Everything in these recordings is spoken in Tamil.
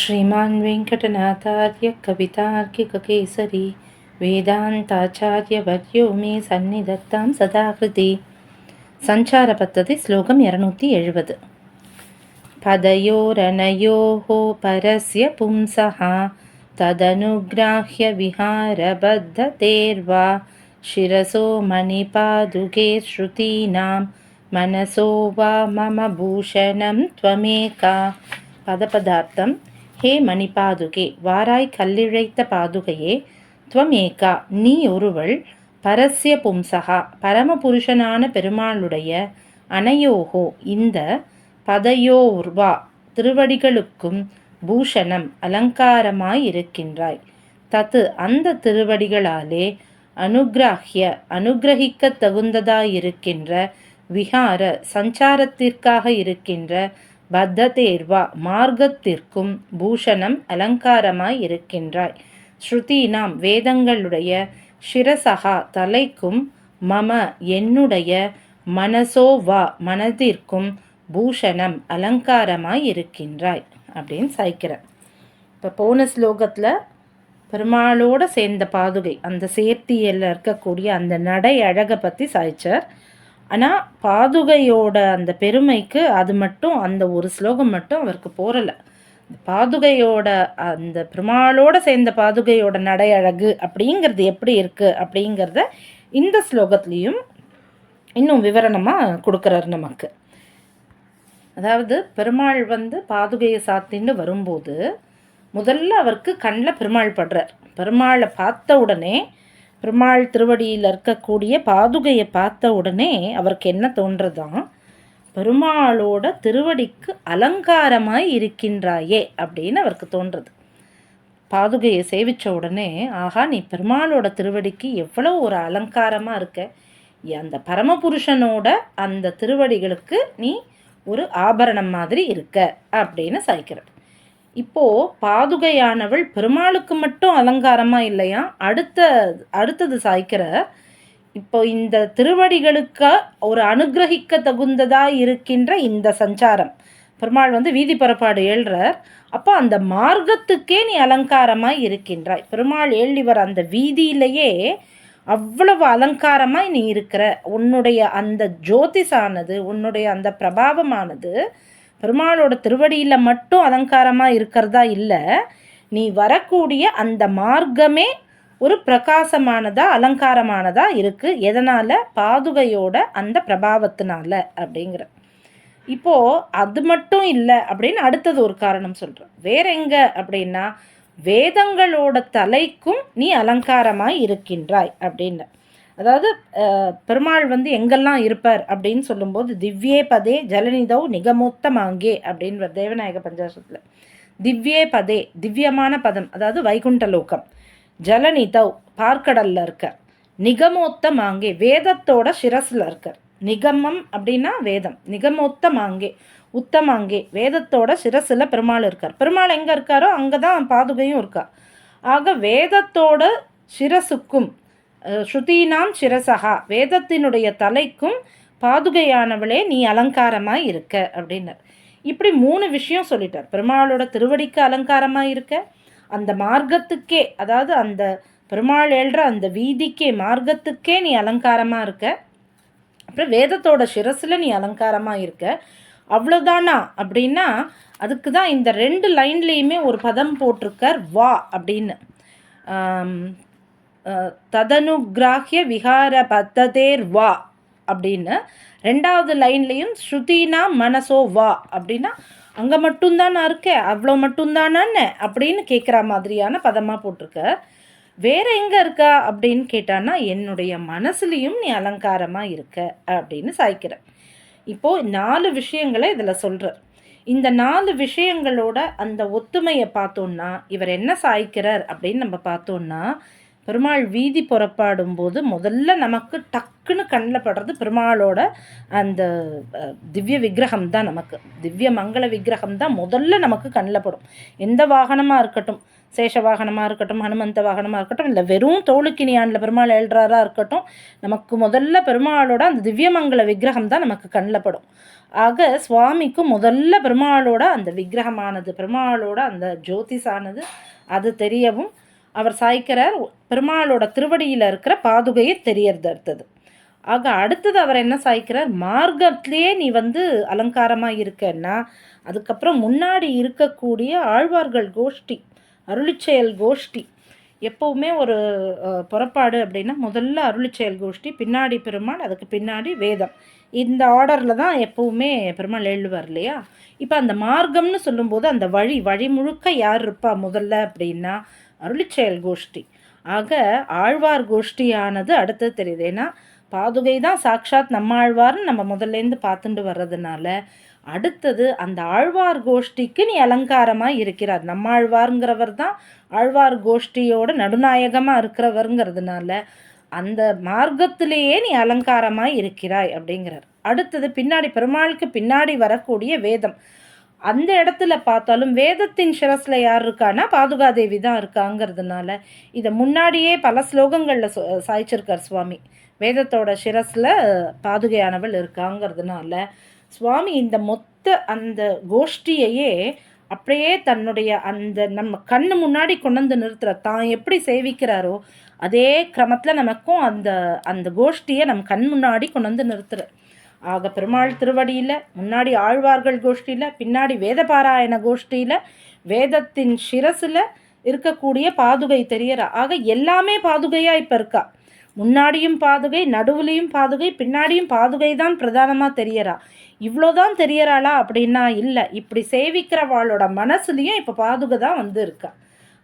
श्रीमान् वेङ्कटनाथार्य कवितार्किककेसरी वेदान्ताचार्यवर्यो मे सन्निधत्तां सदा कृति. सञ्चारपद्धति श्लोकं 270. पदयोरनयोः परस्य पुंसः तदनुग्राह्य विहारबद्धतेर्वा शिरसो मणिपादुके श्रुतीनां मनसो वा मम भूषणं त्वमेका. பதபதார்த்தம். ஹே மணிபாதுகே, வாராய் கல்லிழைத்த பாதுகையே. துவமேகா, நீ ஒருவள். பரஸ்ய பும்சகா, பரமபுருஷனான பெருமாளுடைய. அனையோகோ, இந்த. பதையோர்வா, திருவடிகளுக்கும். பூஷணம், அலங்காரமாயிருக்கின்றாய். தத்து, அந்த திருவடிகளாலே. அனுகிராஹ்ய, அனுகிரகிக்க தகுந்ததாயிருக்கின்ற. விஹார, சஞ்சாரத்திற்காக இருக்கின்ற. பத்ததேர்வா, மார்க்கத்திற்கும். பூஷணம், அலங்காரமாய் இருக்கின்றாய். ஸ்ருதீனாம், வேதங்களுடைய. சிரசகா, தலைக்கும். மம, என்னுடைய. மனசோவா, மனதிற்கும். பூஷணம், அலங்காரமாய் இருக்கின்றாய் அப்படின்னு சாய்க்கிறார். இப்போ போன ஸ்லோகத்தில் பெருமாளோட சேர்ந்த பாதுகை, அந்த சேர்த்தியில் இருக்கக்கூடிய அந்த நடை அழகை பற்றி சாய்ச்சார். ஆனால் பாதுகையோட அந்த பெருமைக்கு அது மட்டும், அந்த ஒரு ஸ்லோகம் மட்டும் அவருக்கு போரலை. பாதுகையோட அந்த பெருமாளோட சேர்ந்த பாதுகையோட நடை அழகு அப்படிங்கிறது எப்படி இருக்குது அப்படிங்கிறத இந்த ஸ்லோகத்துலேயும் இன்னும் விவரணமாக கொடுக்குறாரு நமக்கு. அதாவது பெருமாள் பாதுகையை சாத்தின்னு வரும்போது முதல்ல அவருக்கு கண்ணில் பெருமாள் படுறார். பெருமாளை பார்த்த உடனே, பெருமாள் திருவடியில் இருக்கக்கூடிய பாதுகையை பார்த்த உடனே அவருக்கு என்ன தோன்றதான், பெருமாளோட திருவடிக்கு அலங்காரமாய் இருக்கின்றாயே அப்படின்னு அவருக்கு தோன்றது. பாதுகையை சேவித்த உடனே, ஆஹா, நீ பெருமாளோட திருவடிக்கு எவ்வளோ ஒரு அலங்காரமாக இருக்க, அந்த பரமபுருஷனோட அந்த திருவடிகளுக்கு நீ ஒரு ஆபரணம் மாதிரி இருக்க அப்படின்னு சாய்க்கிறார். இப்போது பாதுகையானவள் பெருமாளுக்கு மட்டும் அலங்காரமாக இல்லையா, அடுத்தது சாய்க்கிற. இப்போ இந்த திருவடிகளுக்கு ஒரு அனுகிரகிக்க தகுந்ததாக இருக்கின்ற இந்த சஞ்சாரம், பெருமாள் வீதி புறப்பாடு ஏழ்றார். அப்போ அந்த மார்க்கத்துக்கே நீ அலங்காரமாக இருக்கின்றாய். பெருமாள் ஏழிவர் அந்த வீதியிலேயே அவ்வளவு அலங்காரமாய் நீ இருக்கிற. உன்னுடைய அந்த ஜோதிஷானது, உன்னுடைய அந்த பிரபாவமானது பெருமாளோட திருவடியில் மட்டும் அலங்காரமாக இருக்கிறதா இல்லை, நீ வரக்கூடிய அந்த மார்க்கமே ஒரு பிரகாசமானதா அலங்காரமானதா இருக்குது. எதனால்? பாதுகையோட அந்த பிரபாவத்தினால அப்படிங்கிற. இப்போது அது மட்டும் இல்லை அப்படின்னு அடுத்தது ஒரு காரணம் சொல்கிறேன். வேற எங்க அப்படின்னா, வேதங்களோட தலைக்கும் நீ அலங்காரமாய் இருக்கின்றாய் அப்படின்னு. அதாவது பெருமாள் எங்கெல்லாம் இருப்பார் அப்படின்னு சொல்லும்போது, திவ்யே பதே ஜலநிதௌ நிகமோத்தமாங்கே அப்படின்ற தேவநாயக பஞ்சாசத்தில். திவ்யே பதே, திவ்யமான பதம், அதாவது வைகுண்டலோகம். ஜலநிதௌ, பார்க்கடலில் இருக்கார். நிகமோத்தமாங்கே, வேதத்தோட சிரஸில் இருக்கார். நிகமம் அப்படின்னா வேதம், நிகமோத்தமாங்கே, உத்தமாங்கே, வேதத்தோட சிரஸில் பெருமாள் இருக்கார். பெருமாள் எங்கே இருக்காரோ அங்கே தான் பாதுகையும் இருக்கார். ஆக வேதத்தோட சிரசுக்கும், ஸ்ருதீனாம் சிரசகா, வேதத்தினுடைய தலைக்கும் பாதுகையானவளே நீ அலங்காரமாக இருக்க அப்படின்னு. இப்படி 3 விஷயம் சொல்லிட்டார். பெருமாளோட திருவடிக்கு அலங்காரமாக இருக்க, அந்த மார்க்கத்துக்கே, அதாவது அந்த பெருமாள் எழுற அந்த வீதிக்கே, மார்க்கத்துக்கே நீ அலங்காரமாக இருக்க, அப்புறம் வேதத்தோட சிரஸில் நீ அலங்காரமாக இருக்க. அவ்வளோதானா அப்படின்னா, அதுக்கு தான் இந்த 2 லைன்லேயுமே ஒரு பதம் போட்டிருக்கார், வா அப்படின்னு. ததனுகிராஹ்ய விஹார பத்ததேர் வா அப்படின்னு 2வது லைன்லேயும் ஸ்ருதினா மனசோ வா அப்படின்னா, அங்கே மட்டும்தான் நான் இருக்கேன், அவ்வளோ மட்டும்தானே அப்படின்னு கேட்குற மாதிரியான பதமாக போட்டிருக்க. வேற எங்கே இருக்கா அப்படின்னு கேட்டான்னா, என்னுடைய மனசுலேயும் நீ அலங்காரமாக இருக்க அப்படின்னு சாய்க்கிற. இப்போது 4 விஷயங்களை இதில் சொல்கிறார். இந்த 4 விஷயங்களோட அந்த ஒத்துமையை பார்த்தோன்னா இவர் என்ன சாய்க்கிறார் அப்படின்னு நம்ம பார்த்தோன்னா, பெருமாள் வீதி புறப்பாடும் போது முதல்ல நமக்கு டக்குன்னு கண்ணில் படுறது பெருமாளோட அந்த திவ்ய விக்கிரகம் தான். நமக்கு திவ்ய மங்கள விக்கிரகம் தான் முதல்ல நமக்கு கண்ணில் படும். எந்த வாகனமாக இருக்கட்டும், சேஷ வாகனமாக இருக்கட்டும், ஹனுமந்த வாகனமாக இருக்கட்டும், இல்லை வெறும் தோளுக்கினியாண்டில் பெருமாள் எழுறாரா இருக்கட்டும், நமக்கு முதல்ல பெருமாளோட அந்த திவ்யமங்கல விக்கிரகம் தான் நமக்கு கண்ணில் படும். ஆக சுவாமிக்கு முதல்ல பெருமாளோட அந்த விக்கிரகமானது, பெருமாளோட அந்த ஜோதிஷானது அது தெரியவும் அவர் சாய்க்கிறார். பெருமாளோட திருவடியில் இருக்கிற பாதுகையை தெரியறது அடுத்தது. ஆக அடுத்தது அவர் என்ன சாய்க்கிறார், மார்க்கத்திலேயே நீ அலங்காரமாக இருக்கன்னா அதுக்கப்புறம் முன்னாடி இருக்கக்கூடிய ஆழ்வார்கள் கோஷ்டி, அருளிச்செயல் கோஷ்டி, எப்போவுமே ஒரு புறப்பாடு அப்படின்னா முதல்ல அருளிச்செயல் கோஷ்டி, பின்னாடி பெருமாள், அதுக்கு பின்னாடி வேதம், இந்த ஆர்டரில் தான் எப்போவுமே பெருமாள் எழுவார் இல்லையா. இப்போ அந்த மார்க்கம்னு சொல்லும்போது அந்த வழி முழுக்க யார் இருப்பா முதல்ல அப்படின்னா அருளிச்செயல் கோஷ்டி. ஆக ஆழ்வார் கோஷ்டியானது அடுத்தது தெரியுது. ஏன்னா பாதுகை தான் சாட்சாத் நம்மாழ்வார்னு நம்ம முதல்லேருந்து பார்த்துட்டு வர்றதுனால அடுத்தது அந்த ஆழ்வார் கோஷ்டிக்கு நீ அலங்காரமாக இருக்கிறார். நம்மாழ்வாருங்கிறவர் தான் ஆழ்வார் கோஷ்டியோட நடுநாயகமாக இருக்கிறவருங்கிறதுனால அந்த மார்க்கத்திலேயே நீ அலங்காரமாக இருக்கிறாய் அப்படிங்கிறார். அடுத்தது பின்னாடி பெருமாளுக்கு பின்னாடி வரக்கூடிய வேதம், அந்த இடத்துல பார்த்தாலும் வேதத்தின் சிரஸில் யார் இருக்கான்னா பாதுகாதேவி தான் இருக்காங்கிறதுனால இதை முன்னாடியே பல ஸ்லோகங்களில் சாய்ச்சிருக்கார் சுவாமி. வேதத்தோட சிரஸில் பாதுகையானவள் இருக்காங்கிறதுனால சுவாமி இந்த மொத்த அந்த கோஷ்டியையே அப்படியே தன்னுடைய அந்த நம்ம கண்ணு முன்னாடி கொண்டு வந்து நிறுத்துற, தான் எப்படி சேவிக்கிறாரோ அதே கிரமத்தில் நமக்கும் அந்த அந்த கோஷ்டியை நம்ம கண் முன்னாடி கொண்டு வந்து நிறுத்துற. ஆக பெருமாள் திருவடியில் முன்னாடி ஆழ்வார்கள் கோஷ்டியில், பின்னாடி வேதபாராயண கோஷ்டியில், வேதத்தின் சிரசில் இருக்கக்கூடிய பாதுகை தெரியறா. ஆக எல்லாமே பாதுகையாக இப்போ இருக்கா. முன்னாடியும் பாதுகை, நடுவுலையும் பாதுகை, பின்னாடியும் பாதுகை தான் பிரதானமாக தெரியறா. இவ்வளோதான் தெரியறாளா அப்படின்னா இல்லை, இப்படி சேவிக்கிறவாளோட மனசுலையும் இப்போ பாதுகை தான் இருக்கா.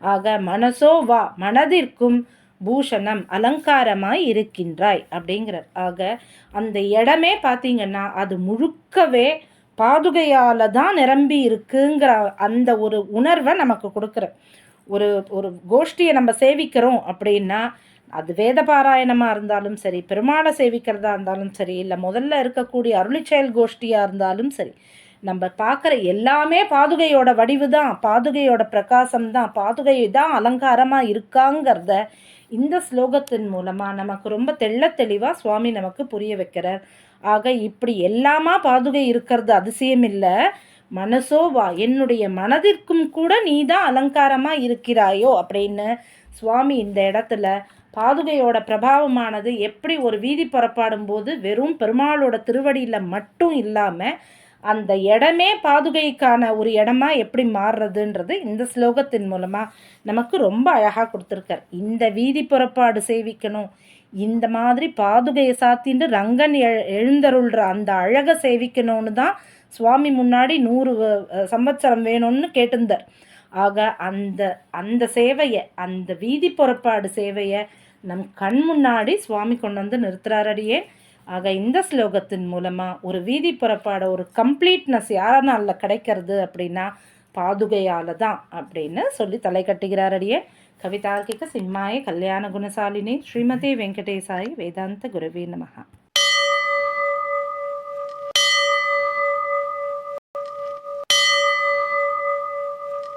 ஆக மனசோ வா, மனதிற்கும் பூஷணம் அலங்காரமாய் இருக்கின்றாய் அப்படிங்கிறார். ஆக அந்த இடமே பார்த்தீங்கன்னா அது முழுக்கவே பாதுகையால் தான் நிரம்பி இருக்குங்கிற அந்த ஒரு உணர்வை நமக்கு கொடுக்குற. ஒரு ஒரு கோஷ்டியை நம்ம சேவிக்கிறோம் அப்படின்னா அது வேத பாராயணமாக இருந்தாலும் சரி, பெருமாளை சேவிக்கிறதா இருந்தாலும் சரி, இல்லை முதல்ல இருக்கக்கூடிய அருளிச்செயல் கோஷ்டியாக இருந்தாலும் சரி, நம்ம பார்க்குற எல்லாமே பாதுகையோட வடிவு தான், பாதுகையோட பிரகாசம் தான், பாதுகை தான் அலங்காரமாக இருக்காங்கிறத இந்த ஸ்லோகத்தின் மூலமாக நமக்கு ரொம்ப தெளிவாக சுவாமி நமக்கு புரிய வைக்கிறார். ஆக இப்படி எல்லாமா பாதுகை இருக்கிறது அதிசயம் இல்லை, மனசோ வா, என்னுடைய மனதிற்கும் கூட நீ தான் அலங்காரமாக இருக்கிறாயோ அப்படின்னு சுவாமி இந்த இடத்துல பாதுகையோட பிரபாவமானது எப்படி ஒரு வீதி புறப்பாடும் போது வெறும் பெருமாளோட திருவடியில் மட்டும் இல்லாமல் அந்த இடமே பாதுகைக்கான ஒரு இடமா எப்படி மாறுறதுன்றது இந்த ஸ்லோகத்தின் மூலமாக நமக்கு ரொம்ப அழகாக கொடுத்துருக்கார். இந்த வீதி புறப்பாடு சேவிக்கணும், இந்த மாதிரி பாதுகையை சாத்தின்னு ரங்கன் எழுந்தருள்ற அந்த அழகை சேவிக்கணும்னு தான் சுவாமி முன்னாடி 100 சம்பத்சரம் வேணும்னு கேட்டிருந்தார். ஆக அந்த அந்த சேவையை, அந்த வீதி புறப்பாடு சேவையை நம் கண் முன்னாடி சுவாமி கொண்டு நிறுத்துறாரடியே. ஆக இந்த ஸ்லோகத்தின் மூலமாக ஒரு வீதி புறப்பாட ஒரு கம்ப்ளீட்னஸ் யாரால கிடைக்கிறது அப்படின்னா பாதுகையால் தான் அப்படின்னு சொல்லி தலை கட்டுகிறாரடியே. கவிதார்க்கிக சிம்மாய கல்யாண குணசாலினி ஸ்ரீமதி வெங்கடேசாயி வேதாந்த குருவே நமஹா.